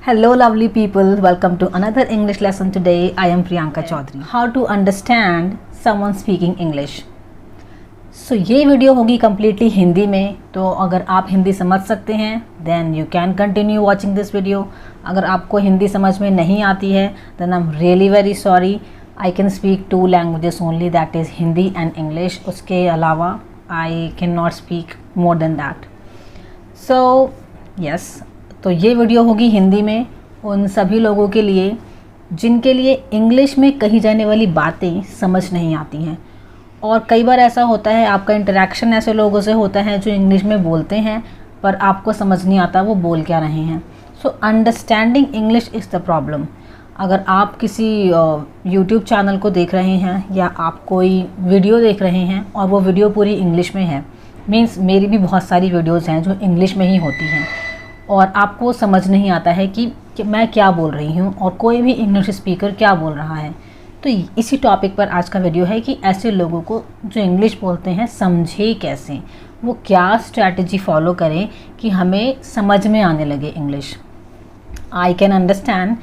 Hello lovely people, welcome to another English lesson. Today I am Priyanka Chaudhary. How to understand someone speaking English. So ये video होगी completely Hindi में, तो अगर आप हिंदी समझ सकते हैं then you can continue watching this video. अगर आपको हिंदी समझ में नहीं आती है then I'm really very sorry. I can speak 2 languages only, that is Hindi and English. उसके अलावा I cannot speak more than that. So yes, तो ये वीडियो होगी हिंदी में उन सभी लोगों के लिए जिनके लिए इंग्लिश में कही जाने वाली बातें समझ नहीं आती हैं। और कई बार ऐसा होता है, आपका इंटरेक्शन ऐसे लोगों से होता है जो इंग्लिश में बोलते हैं पर आपको समझ नहीं आता वो बोल क्या रहे हैं। So understanding English is the problem. अगर आप किसी यूट्यूब चैनल को देख रहे हैं या आप कोई वीडियो देख रहे हैं और वो वीडियो पूरी इंग्लिश में है, मीन्स मेरी भी बहुत सारी वीडियोज़ हैं जो इंग्लिश में ही होती हैं और आपको समझ नहीं आता है कि मैं क्या बोल रही हूँ और कोई भी इंग्लिश स्पीकर क्या बोल रहा है, तो इसी टॉपिक पर आज का वीडियो है कि ऐसे लोगों को जो इंग्लिश बोलते हैं समझे कैसे, वो क्या स्ट्रैटेजी फॉलो करें कि हमें समझ में आने लगे इंग्लिश। आई कैन अंडरस्टैंड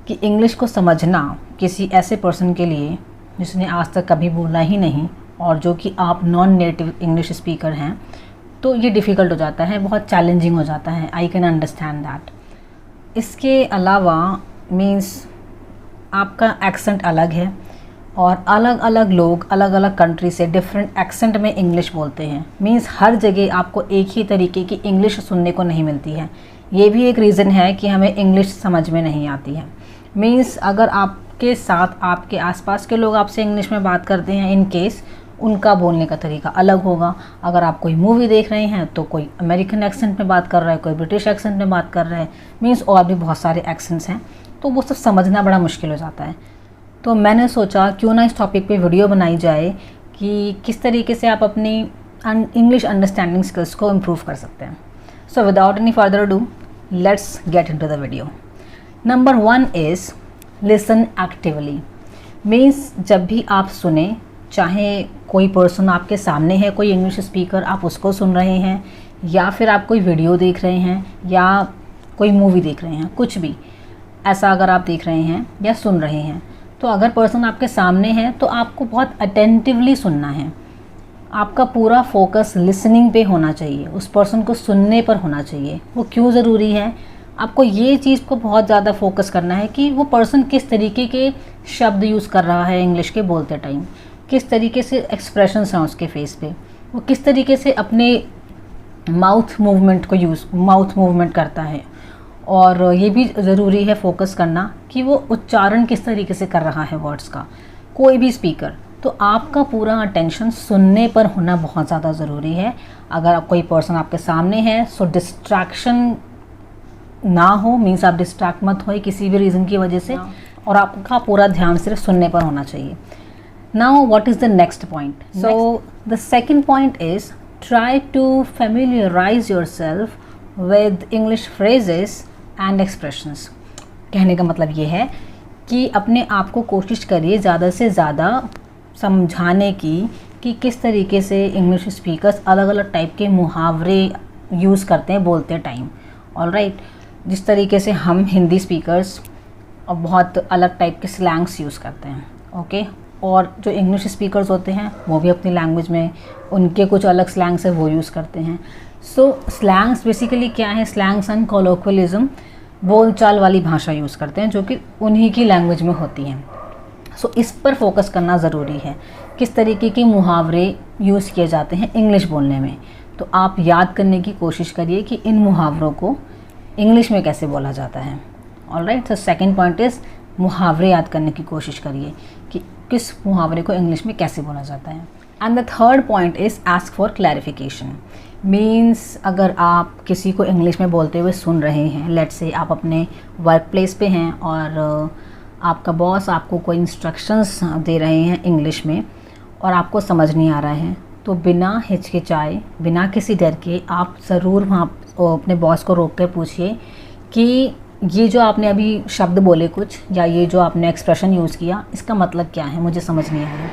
कि इंग्लिश को समझना किसी ऐसे पर्सन के लिए जिसने आज तक कभी बोला ही नहीं और जो कि आप नॉन नेटिव इंग्लिश स्पीकर हैं, तो ये डिफ़िकल्ट हो जाता है, बहुत चैलेंजिंग हो जाता है। I can understand that. इसके अलावा मीन्स आपका एक्सेंट अलग है और अलग अलग लोग अलग अलग कंट्री से डिफरेंट एक्सेंट में इंग्लिश बोलते हैं। मीन्स हर जगह आपको एक ही तरीके की इंग्लिश सुनने को नहीं मिलती है। ये भी एक रीज़न है कि हमें इंग्लिश समझ में नहीं आती है। मीन्स अगर आपके साथ आपके आसपास के लोग आपसे इंग्लिश में बात करते हैं, इन केस उनका बोलने का तरीका अलग होगा। अगर आप कोई मूवी देख रहे हैं तो कोई अमेरिकन एक्सेंट में बात कर रहा है, कोई ब्रिटिश एक्सेंट में बात कर रहा है, मीन्स और भी बहुत सारे एक्सेंट्स हैं, तो वो सब समझना बड़ा मुश्किल हो जाता है। तो मैंने सोचा क्यों ना इस टॉपिक पे वीडियो बनाई जाए कि किस तरीके से आप अपनी इंग्लिश अंडरस्टैंडिंग स्किल्स को इम्प्रूव कर सकते हैं। So without any further do, let's get into the video. Number 1 is listen actively. Means जब भी आप सुने, चाहे कोई पर्सन आपके सामने है, कोई इंग्लिश स्पीकर, आप उसको सुन रहे हैं या फिर आप कोई वीडियो देख रहे हैं या कोई मूवी देख रहे हैं, कुछ भी ऐसा अगर आप देख रहे हैं या सुन रहे हैं, तो अगर पर्सन आपके सामने है तो आपको बहुत अटेंटिवली सुनना है। आपका पूरा फोकस लिसनिंग पे होना चाहिए, उस पर्सन को सुनने पर होना चाहिए। वो क्यों ज़रूरी है? आपको ये चीज़ को बहुत ज़्यादा फोकस करना है कि वो पर्सन किस तरीके के शब्द यूज़ कर रहा है इंग्लिश के बोलते टाइम, किस तरीके से एक्सप्रेशंस हैं उसके फेस पे, वो किस तरीके से अपने माउथ मूवमेंट करता है। और ये भी ज़रूरी है फोकस करना कि वो उच्चारण किस तरीके से कर रहा है वर्ड्स का, कोई भी स्पीकर। तो आपका पूरा अटेंशन सुनने पर होना बहुत ज़्यादा ज़रूरी है। अगर कोई पर्सन आपके सामने है सो डिस्ट्रैक्शन ना हो, मीन्स आप डिस्ट्रैक्ट मत हो किसी भी रीज़न की वजह से, और आपका पूरा ध्यान सिर्फ सुनने पर होना चाहिए। Now what is the next point? So the second point is try to familiarize yourself with English phrases and expressions. कहने का मतलब ये है कि अपने आप को कोशिश करिए ज़्यादा से ज़्यादा समझाने की कि किस तरीके से इंग्लिश स्पीकर्स अलग अलग टाइप के मुहावरे यूज़ करते हैं बोलते टाइम। ऑलराइट, जिस तरीके से हम हिंदी स्पीकर्स और बहुत अलग टाइप के स्लैंग्स यूज़ करते हैं, ओके, और जो इंग्लिश स्पीकर्स होते हैं वो भी अपनी लैंग्वेज में उनके कुछ अलग स्लैंग्स है वो यूज़ करते हैं। सो स्लैंग्स बेसिकली क्या है? स्लैंग्स एंड कोलोक्वलिज्म, बोलचाल वाली भाषा यूज़ करते हैं जो कि उन्हीं की लैंग्वेज में होती हैं। सो इस पर फोकस करना ज़रूरी है, किस तरीके के मुहावरे यूज़ किए जाते हैं इंग्लिश बोलने में। तो आप याद करने की कोशिश करिए कि इन मुहावरों को इंग्लिश में कैसे बोला जाता है। ऑलराइट, तो सेकेंड पॉइंट इज़ मुहावरे याद करने की कोशिश करिए कि किस मुहावरे को इंग्लिश में कैसे बोला जाता है। And the third point is ask for clarification. Means अगर आप किसी को इंग्लिश में बोलते हुए सुन रहे हैं, लेट्स से आप अपने वर्क प्लेस पे हैं और आपका बॉस आपको कोई इंस्ट्रक्शंस दे रहे हैं इंग्लिश में और आपको समझ नहीं आ रहा है, तो बिना हिचकिचाए, बिना किसी डर के आप ज़रूर वहाँ अपने बॉस को रोक कर पूछिए कि ये जो आपने अभी शब्द बोले कुछ, या ये जो आपने एक्सप्रेशन यूज़ किया, इसका मतलब क्या है, मुझे समझ नहीं आया।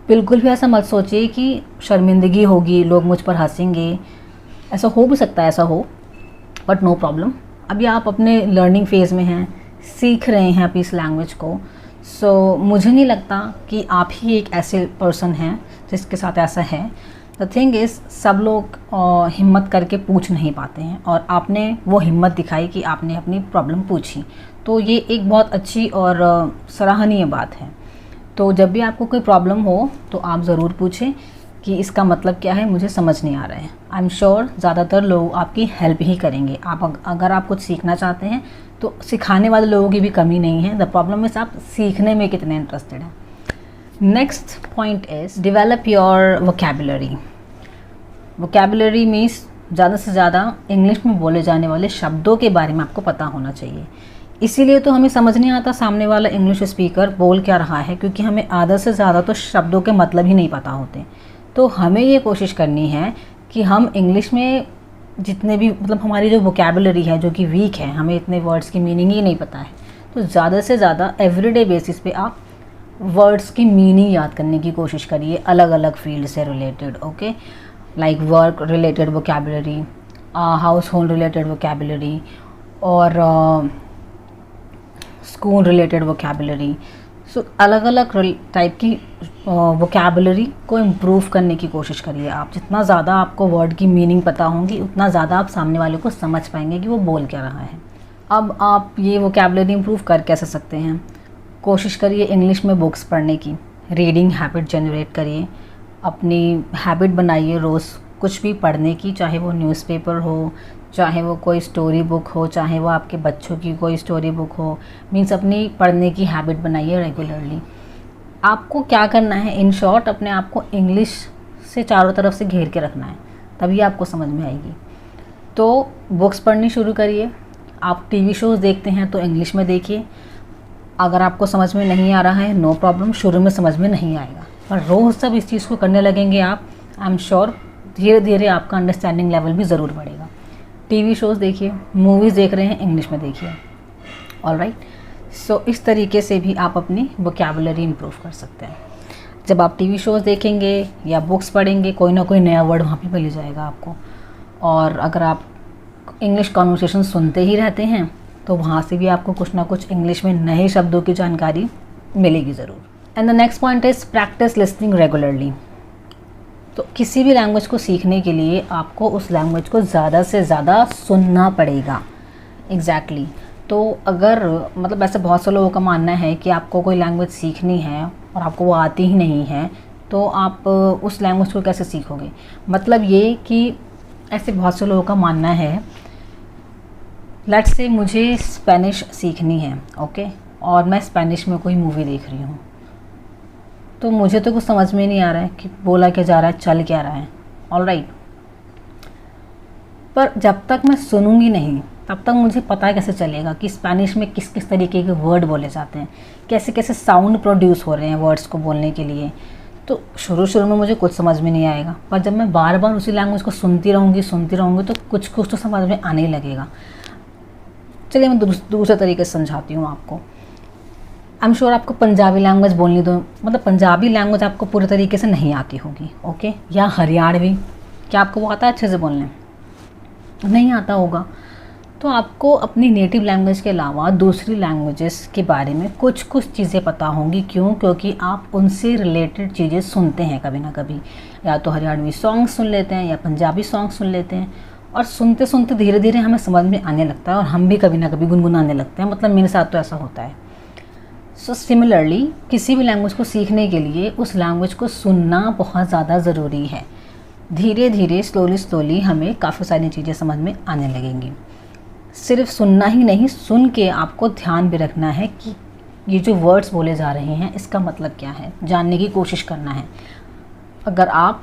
बिल्कुल भी ऐसा मत सोचिए कि शर्मिंदगी होगी, लोग मुझ पर हंसेंगे। ऐसा हो भी सकता है, ऐसा हो, बट नो प्रॉब्लम, अभी आप अपने लर्निंग फेज़ में हैं, सीख रहे हैं अभी इस लैंग्वेज को। सो मुझे नहीं लगता कि आप ही एक ऐसे पर्सन हैं जिसके साथ ऐसा है। द थिंग इज़, सब लोग हिम्मत करके पूछ नहीं पाते हैं, और आपने वो हिम्मत दिखाई कि आपने अपनी प्रॉब्लम पूछी, तो ये एक बहुत अच्छी और सराहनीय बात है। तो जब भी आपको कोई प्रॉब्लम हो तो आप ज़रूर पूछें कि इसका मतलब क्या है, मुझे समझ नहीं आ रहा है। आई एम श्योर ज़्यादातर लोग आपकी हेल्प ही करेंगे। अगर आप कुछ सीखना चाहते हैं तो सिखाने वाले लोगों की भी कमी नहीं है। द प्रॉब्लम इज़ आप सीखने में कितने इंटरेस्टेड हैं। Next point is develop your vocabulary. Vocabulary means ज़्यादा से ज़्यादा इंग्लिश में बोले जाने वाले शब्दों के बारे में आपको पता होना चाहिए। इसीलिए तो हमें समझ नहीं आता सामने वाला इंग्लिश स्पीकर बोल क्या रहा है, क्योंकि हमें आधा से ज़्यादा तो शब्दों के मतलब ही नहीं पता होते। तो हमें ये कोशिश करनी है कि हम इंग्लिश में जितने भी मतलब हमारी जो वोकैबुलरी है जो कि वीक है, हमें इतने वर्ड्स की मीनिंग ही नहीं पता है, तो ज़्यादा से ज़्यादा एवरीडे बेसिस पे आप वर्ड्स की मीनिंग याद करने की कोशिश करिए, अलग अलग फील्ड से related. Okay, like work related vocabulary, house hold related vocabulary, और स्कूल रिलेटेड वोकैबुलरी। सो अलग अलग टाइप की वोकैबुलरी को इम्प्रूव करने की कोशिश करिए आप। जितना ज़्यादा आपको वर्ड की मीनिंग पता होंगी उतना ज़्यादा आप सामने वाले को समझ पाएंगे कि वो बोल क्या रहा है। अब आप ये वोकैबुलरी इम्प्रूव कर कैसे सकते हैं? कोशिश करिए इंग्लिश में बुक्स पढ़ने की, रीडिंग हैबिट जनरेट करिए, अपनी हैबिट बनाइए रोज़ कुछ भी पढ़ने की, चाहे वो न्यूज़पेपर हो, चाहे वो कोई स्टोरी बुक हो, चाहे वो आपके बच्चों की कोई स्टोरी बुक हो। मीन्स अपनी पढ़ने की हैबिट बनाइए रेगुलरली। आपको क्या करना है, इन शॉर्ट अपने आप को इंग्लिश से चारों तरफ से घेर के रखना है, तभी आपको समझ में आएगी। तो बुक्स पढ़नी शुरू करिए। आप टीवी शोज़ देखते हैं तो इंग्लिश में देखिए। अगर आपको समझ में नहीं आ रहा है, नो प्रॉब्लम, शुरू में समझ में नहीं आएगा, पर रोज़ जब इस चीज़ को करने लगेंगे आप, आई एम श्योर धीरे धीरे आपका अंडरस्टैंडिंग लेवल भी ज़रूर बढ़ेगा। टीवी शोज़ देखिए, मूवीज़ देख रहे हैं इंग्लिश में देखिए। ऑलराइट, सो इस तरीके से भी आप अपनी वोकैबुलरी इम्प्रूव कर सकते हैं। जब आप टीवी शोज़ देखेंगे या बुक्स पढ़ेंगे, कोई ना कोई नया वर्ड वहाँ पे मिल जाएगा आपको। और अगर आप इंग्लिश कॉन्वर्सेशन सुनते ही रहते हैं तो वहाँ से भी आपको कुछ ना कुछ इंग्लिश में नए शब्दों की जानकारी मिलेगी ज़रूर। And the next point is practice listening regularly. तो किसी भी लैंग्वेज को सीखने के लिए आपको उस लैंग्वेज को ज़्यादा से ज़्यादा सुनना पड़ेगा। एग्जैक्टली तो अगर मतलब ऐसे बहुत से लोगों का मानना है कि आपको कोई लैंग्वेज सीखनी है और आपको वो आती ही नहीं है, तो आप उस लैंग्वेज को कैसे सीखोगे? मतलब ये कि ऐसे बहुत से लोगों का मानना है, लेट्स से मुझे स्पेनिश सीखनी है, ओके, और मैं स्पेनिश में कोई मूवी देख रही हूँ, तो मुझे तो कुछ समझ में नहीं आ रहा है कि बोला क्या जा रहा है, चल क्या रहा है। ऑलराइट, पर जब तक मैं सुनूंगी नहीं तब तक मुझे पता कैसे चलेगा कि स्पेनिश में किस किस तरीके के वर्ड बोले जाते हैं, कैसे कैसे साउंड प्रोड्यूस हो रहे हैं वर्ड्स को बोलने के लिए। तो शुरू में मुझे कुछ समझ में नहीं आएगा, पर जब मैं बार बार उसी लैंग्वेज को सुनती रहूँगी तो कुछ कुछ तो समझ में आने ही लगेगा। चलिए मैं दूसरे तरीके से समझाती हूँ आपको। आई एम श्योर आपको पंजाबी लैंग्वेज बोलनी दो, मतलब पंजाबी लैंग्वेज आपको पूरे तरीके से नहीं आती होगी, ओके, या हरियाणवी, क्या आपको वो आता है अच्छे से बोलने? नहीं आता होगा। तो आपको अपनी नेटिव लैंग्वेज के अलावा दूसरी लैंग्वेजेस के बारे में कुछ कुछ चीज़ें पता होंगी। क्यों? क्योंकि आप उनसे रिलेटेड चीज़ें सुनते हैं कभी ना कभी, या तो हरियाणवी सॉन्ग सुन लेते हैं या पंजाबी सॉन्ग सुन लेते हैं, और सुनते सुनते धीरे धीरे हमें समझ में आने लगता है और हम भी कभी ना कभी गुनगुनाने लगते हैं। मतलब मेरे साथ तो ऐसा होता है। सो सिमिलरली किसी भी लैंग्वेज को सीखने के लिए उस लैंग्वेज को सुनना बहुत ज़्यादा ज़रूरी है। धीरे धीरे स्लोली हमें काफ़ी सारी चीज़ें समझ में आने लगेंगी। सिर्फ सुनना ही नहीं, सुन के आपको ध्यान भी रखना है कि ये जो वर्ड्स बोले जा रहे हैं इसका मतलब क्या है, जानने की कोशिश करना है। अगर आप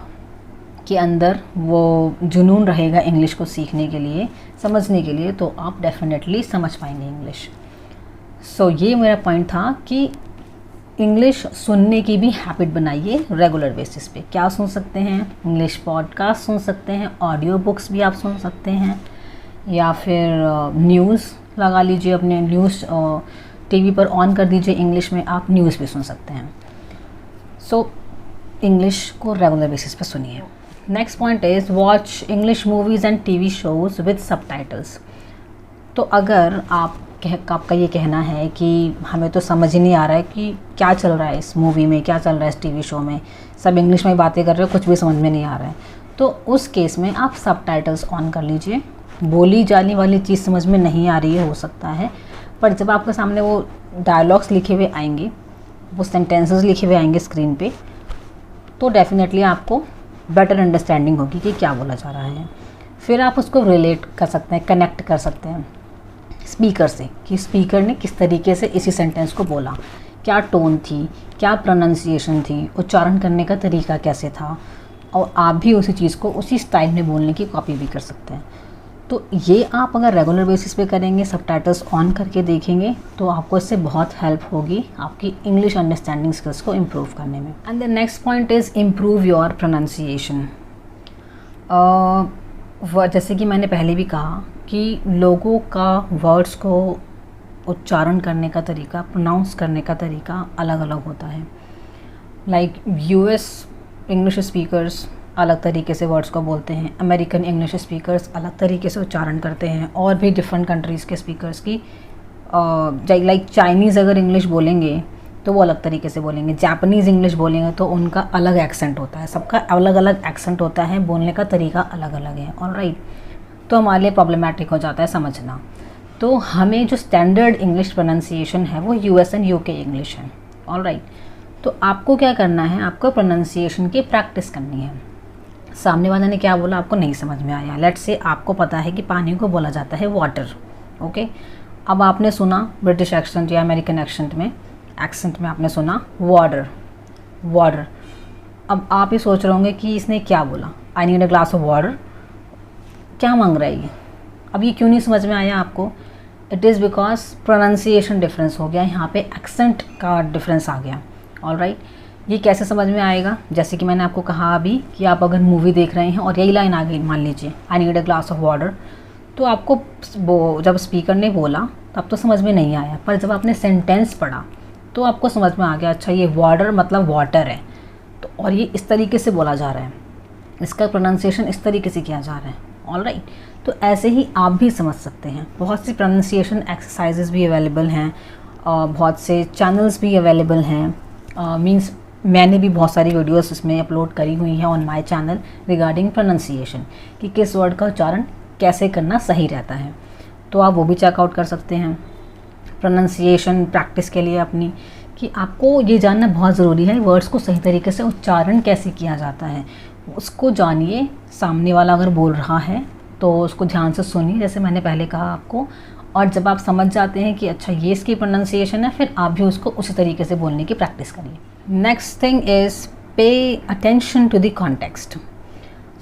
के अंदर वो जुनून रहेगा इंग्लिश को सीखने के लिए, समझने के लिए, तो आप डेफिनेटली समझ पाएंगे इंग्लिश। सो ये मेरा पॉइंट था कि इंग्लिश सुनने की भी हैबिट बनाइए रेगुलर बेसिस पे। क्या सुन सकते हैं? इंग्लिश पॉडकास्ट सुन सकते हैं, ऑडियो बुक्स भी आप सुन सकते हैं, या फिर न्यूज़ लगा लीजिए, अपने न्यूज़ टीवी पर ऑन कर दीजिए, इंग्लिश में आप न्यूज़ भी सुन सकते हैं। सो इंग्लिश को रेगुलर बेसिस पे सुनिए। Next point is watch English movies and TV shows with subtitles. तो अगर आपका ये कहना है कि हमें तो समझ ही नहीं आ रहा है कि क्या चल रहा है इस मूवी में, क्या चल रहा है इस टीवी शो में, सब इंग्लिश में ही बातें कर रहे हो, कुछ भी समझ में नहीं आ रहा है, तो उस केस में आप सबटाइटल्स ऑन कर लीजिए। बोली जाने वाली चीज़ समझ में नहीं आ रही है हो सकता है, पर जब आपके सामने वो डायलॉग्स लिखे हुए आएंगे, वो सेंटेंसेस लिखे हुए आएंगे स्क्रीन पे, तो डेफिनेटली आपको बेटर अंडरस्टैंडिंग होगी कि क्या बोला जा रहा है। फिर आप उसको रिलेट कर सकते हैं, कनेक्ट कर सकते हैं स्पीकर से, कि स्पीकर ने किस तरीके से इसी सेंटेंस को बोला, क्या टोन थी, क्या प्रोनाउंसिएशन थी, उच्चारण करने का तरीका कैसे था, और आप भी उसी चीज़ को उसी स्टाइल में बोलने की कॉपी भी कर सकते हैं। तो ये आप अगर रेगुलर बेसिस पे करेंगे, सबटाइटल्स ऑन करके देखेंगे, तो आपको इससे बहुत हेल्प होगी आपकी इंग्लिश अंडरस्टैंडिंग स्किल्स को इम्प्रूव करने में। And the next point is improve your pronunciation. जैसे कि मैंने पहले भी कहा कि लोगों का वर्ड्स को उच्चारण करने का तरीका, प्रोनाउंस करने का तरीका अलग अलग होता है। लाइक यूएस इंग्लिश स्पीकर्स अलग तरीके से वर्ड्स को बोलते हैं, अमेरिकन इंग्लिश स्पीकर्स अलग तरीके से उच्चारण करते हैं, और भी डिफरेंट कंट्रीज़ के स्पीकर्स की लाइक चाइनीज़ अगर इंग्लिश बोलेंगे तो वो अलग तरीके से बोलेंगे, जापानीज़ इंग्लिश बोलेंगे तो उनका अलग एक्सेंट होता है, सबका अलग अलग एक्सेंट होता है, बोलने का तरीका अलग अलग है। ऑलराइट, तो हमारे लिए प्रॉब्लमेटिक हो जाता है समझना। तो हमें जो स्टैंडर्ड इंग्लिश प्रोनाउंसिएशन है वो यूएस एंड यूके इंग्लिश है। ऑलराइट, तो आपको क्या करना है, आपको प्रोनाउंसिएशन की प्रैक्टिस करनी है। सामने वाले ने क्या बोला आपको नहीं समझ में आया, लेट्स से आपको पता है कि पानी को बोला जाता है वाटर, ओके। अब आपने सुना ब्रिटिश एक्सेंट या अमेरिकन एक्सेंट में आपने सुना वाटर वाटर। अब आप ये सोच रहे होंगे कि इसने क्या बोला, I need a glass of water, क्या मांग रहा है ये। अब ये क्यों नहीं समझ में आया आपको, it is because pronunciation difference हो गया, यहाँ पे एक्सेंट का डिफरेंस आ गया। ऑलराइट, ये कैसे समझ में आएगा, जैसे कि मैंने आपको कहा अभी कि आप अगर मूवी देख रहे हैं और यही लाइन आ गई, मान लीजिए I need a glass of water, तो आपको वो जब स्पीकर ने बोला तब तो समझ में नहीं आया, पर जब आपने सेंटेंस पढ़ा तो आपको समझ में आ गया, अच्छा ये वाटर मतलब वाटर है, तो और ये इस तरीके से बोला जा रहा है, इसका प्रोनाउंसिएशन इस तरीके से किया जा रहा है। ऑलराइट, तो ऐसे ही आप भी समझ सकते हैं। बहुत सी प्रोनाउंसिएशन एक्सरसाइजेस भी अवेलेबल हैं, बहुत से चैनल्स भी अवेलेबल हैं। मींस मैंने भी बहुत सारी वीडियोस इसमें अपलोड करी हुई हैं on my channel regarding pronunciation, कि किस वर्ड का उच्चारण कैसे करना सही रहता है, तो आप वो भी चेकआउट कर सकते हैं प्रोनाउंसिएशन प्रैक्टिस के लिए अपनी, कि आपको ये जानना बहुत ज़रूरी है वर्ड्स को सही तरीके से उच्चारण कैसे किया जाता है, उसको जानिए। सामने वाला अगर बोल रहा है तो उसको ध्यान से सुनिए, जैसे मैंने पहले कहा आपको, और जब आप समझ जाते हैं कि अच्छा ये इसकी प्रोनाउंसिएशन है, फिर आप भी उसको उसी तरीके से बोलने की प्रैक्टिस करिए। Next thing is pay attention to the context.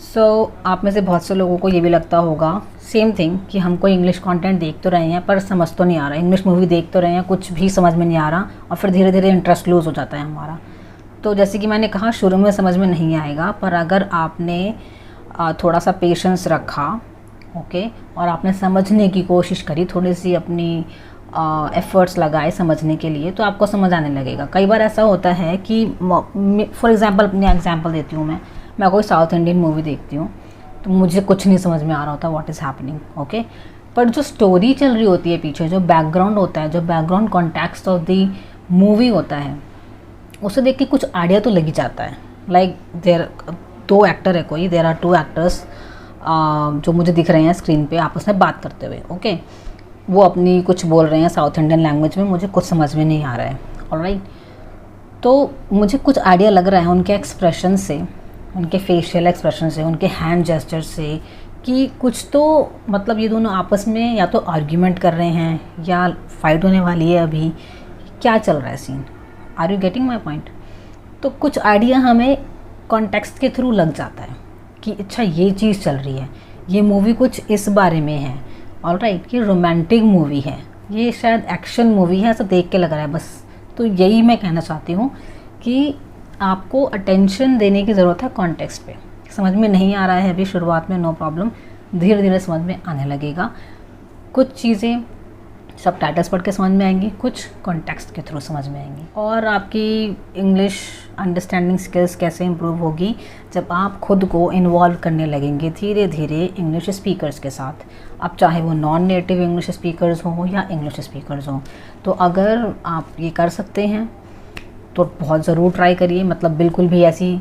So आप में से बहुत से लोगों को ये भी लगता होगा सेम थिंग कि हम कोई इंग्लिश कंटेंट देख तो रहे हैं पर समझ तो नहीं आ रहा, इंग्लिश मूवी देख तो रहे हैं कुछ भी समझ में नहीं आ रहा, और फिर धीरे धीरे इंटरेस्ट लूज़ हो जाता है हमारा। तो जैसे कि मैंने कहा शुरू में समझ में नहीं आएगा, पर अगर आपने थोड़ा सा पेशेंस रखा, ओके, और आपने समझने की कोशिश करी, थोड़ी सी अपनी एफ़र्ट्स लगाए समझने के लिए, तो आपको समझ आने लगेगा। कई बार ऐसा होता है कि फॉर एग्ज़ाम्पल अपनी एग्जांपल देती हूँ, मैं कोई साउथ इंडियन मूवी देखती हूँ तो मुझे कुछ नहीं समझ में आ रहा होता व्हाट इज़ हैपनिंग, ओके, पर जो स्टोरी चल रही होती है पीछे, जो बैकग्राउंड होता है, जो background context of the movie होता है, उसे देख के कुछ आइडिया तो लग ही जाता है। लाइक देर 2 एक्टर है कोई, देर आर 2 एक्टर्स जो मुझे दिख रहे हैं स्क्रीन पे आपस में बात करते हुए, ओके, वो अपनी कुछ बोल रहे हैं साउथ इंडियन लैंग्वेज में, मुझे कुछ समझ में नहीं आ रहा है। ऑलराइट, तो मुझे कुछ आइडिया लग रहा है उनके एक्सप्रेशन से, उनके फेशियल एक्सप्रेशन से, उनके हैंड जेस्चर से, कि कुछ तो मतलब ये दोनों आपस में या तो आर्ग्यूमेंट कर रहे हैं या फाइट होने वाली है, अभी क्या चल रहा है scene. Are you getting my point? तो कुछ आइडिया हमें कॉन्टेक्स्ट के थ्रू लग जाता है कि अच्छा ये चीज़ चल रही है, ये मूवी कुछ इस बारे में है। ऑलराइट, ये रोमांटिक मूवी है, ये शायद एक्शन मूवी है, ऐसा देख के लग रहा है बस। तो यही मैं कहना चाहती हूँ कि आपको अटेंशन देने की ज़रूरत है कॉन्टेक्स्ट पे। समझ में नहीं आ रहा है अभी शुरुआत में, नो प्रॉब्लम, धीरे धीरे समझ में आने लगेगा। कुछ चीज़ें सब टाइटल्स पढ़ के समझ में आएंगी, कुछ कॉन्टेक्स्ट के थ्रू समझ में आएंगी। और आपकी इंग्लिश अंडरस्टैंडिंग स्किल्स कैसे इम्प्रूव होगी, जब आप खुद को इन्वॉल्व करने लगेंगे धीरे धीरे इंग्लिश स्पीकर्स के साथ। अब चाहे वो नॉन नेटिव इंग्लिश स्पीकर्स हों या इंग्लिश स्पीकर्स हों, तो अगर आप ये कर सकते हैं तो बहुत ज़रूर ट्राई करिए। मतलब बिल्कुल भी ऐसी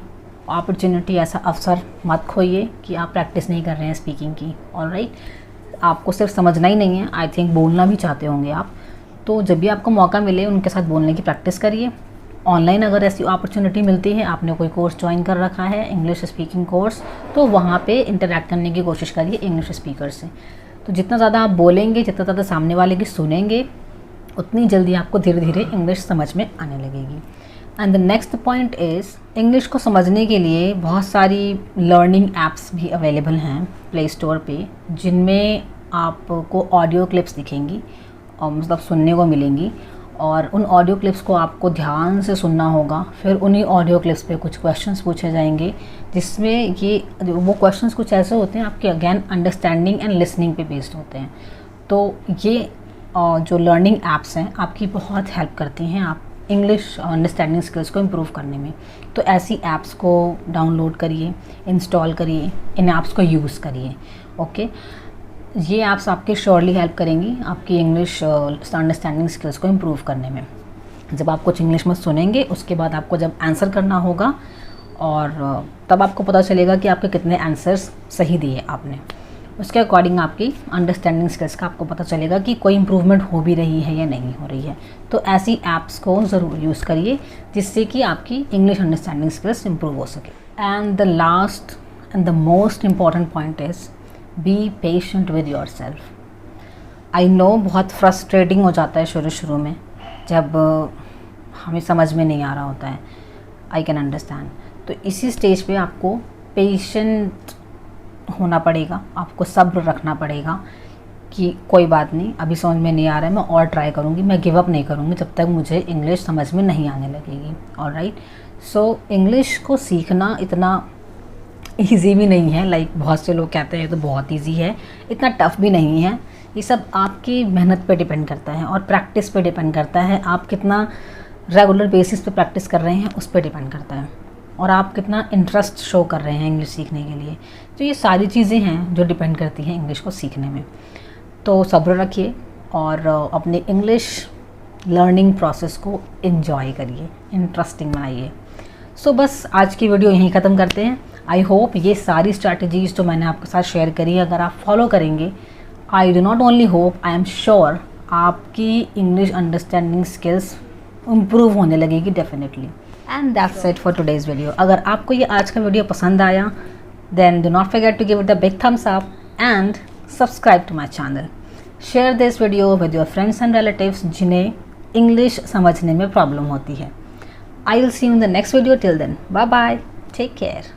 अपॉर्चुनिटी, ऐसा अवसर मत खोइए कि आप प्रैक्टिस नहीं कर रहे हैं स्पीकिंग की। ऑलराइट, आपको सिर्फ समझना ही नहीं है, आई थिंक बोलना भी चाहते होंगे आप। तो जब भी आपको मौका मिले उनके साथ बोलने की प्रैक्टिस करिए। ऑनलाइन अगर ऐसी अपॉर्चुनिटी मिलती है, आपने कोई कोर्स ज्वाइन कर रखा है इंग्लिश स्पीकिंग कोर्स, तो वहाँ पे इंटरेक्ट करने की कोशिश करिए इंग्लिश स्पीकर से। तो जितना ज़्यादा आप बोलेंगे, जितना ज़्यादा सामने वाले की सुनेंगे, उतनी जल्दी आपको धीरे धीरे इंग्लिश समझ में आने लगेगी। And the next point is, English को समझने के लिए बहुत सारी लर्निंग ऐप्स भी अवेलेबल हैं प्ले स्टोर पे, जिनमें आपको ऑडियो क्लिप्स दिखेंगी और मतलब सुनने को मिलेंगी। और उन ऑडियो क्लिप्स को आपको ध्यान से सुनना होगा। फिर उन्हीं ऑडियो क्लिप्स पे कुछ क्वेश्चंस पूछे जाएंगे, जिसमें ये वो क्वेश्चंस कुछ ऐसे होते हैं आपके अगेन अंडरस्टैंडिंग एंड लिसनिंग पे बेस्ड होते हैं। तो ये जो लर्निंग ऐप्स हैं आपकी बहुत हेल्प करती हैं आप इंग्लिश अंडरस्टैंडिंग स्किल्स को इम्प्रूव करने में। तो ऐसी ऐप्स को डाउनलोड करिए, इंस्टॉल करिए, इन ऐप्स को यूज़ करिए। ओके, ये ऐप्स आपके श्योरली हेल्प करेंगी आपकी इंग्लिश अंडरस्टैंडिंग स्किल्स को इम्प्रूव करने में। जब आप कुछ इंग्लिश में सुनेंगे, उसके बाद आपको जब आंसर करना होगा, और तब आपको पता चलेगा कि आपके कितने आंसर्स सही दिए आपने। उसके अकॉर्डिंग आपकी अंडरस्टैंडिंग स्किल्स का आपको पता चलेगा कि कोई इम्प्रूवमेंट हो भी रही है या नहीं हो रही है। तो ऐसी ऐप्स को ज़रूर यूज़ करिए जिससे कि आपकी इंग्लिश अंडरस्टैंडिंग स्किल्स इम्प्रूव हो सके। And the last and the most important point is, be patient with your self. I know बहुत फ्रस्ट्रेटिंग हो जाता है शुरू में, जब हमें समझ में नहीं आ रहा होता है। I can understand. तो इसी स्टेज पे आपको पेशेंट होना पड़ेगा, आपको सब्र रखना पड़ेगा कि कोई बात नहीं, अभी समझ में नहीं आ रहा है, मैं और ट्राई करूँगी, मैं गिव अप नहीं करूँगी जब तक मुझे इंग्लिश समझ में नहीं आने लगेगी। ऑलराइट, सो इंग्लिश को सीखना इतना ईजी भी नहीं है। लाइक बहुत से लोग कहते हैं तो बहुत ईजी है, इतना टफ़ भी नहीं है। ये सब आपकी मेहनत पे डिपेंड करता है और प्रैक्टिस पे डिपेंड करता है। आप कितना रेगुलर बेसिस पे प्रैक्टिस कर रहे हैं उस पर डिपेंड करता है, और आप कितना इंटरेस्ट शो कर रहे हैं इंग्लिश सीखने के लिए। तो ये सारी चीज़ें हैं जो डिपेंड करती हैं इंग्लिश को सीखने में। तो सब्र रखिए और अपने इंग्लिश लर्निंग प्रोसेस को एंजॉय करिए, इंटरेस्टिंग बनाइए। सो बस आज की वीडियो यहीं ख़त्म करते हैं। आई होप ये सारी स्ट्रैटेजीज़ जो मैंने आपके साथ शेयर करी, अगर आप फॉलो करेंगे, I do not only hope, I am sure आपकी इंग्लिश अंडरस्टैंडिंग स्किल्स इम्प्रूव होने लगेगी definitely. And that's it for today's video. अगर आपको ये आज का वीडियो पसंद आया, then do not forget to give it the big thumbs up and subscribe to my channel. Share this video with your friends and relatives जिन्हें English समझने में प्रॉब्लम होती है। I will see you in the next video. Till then, bye bye, take care.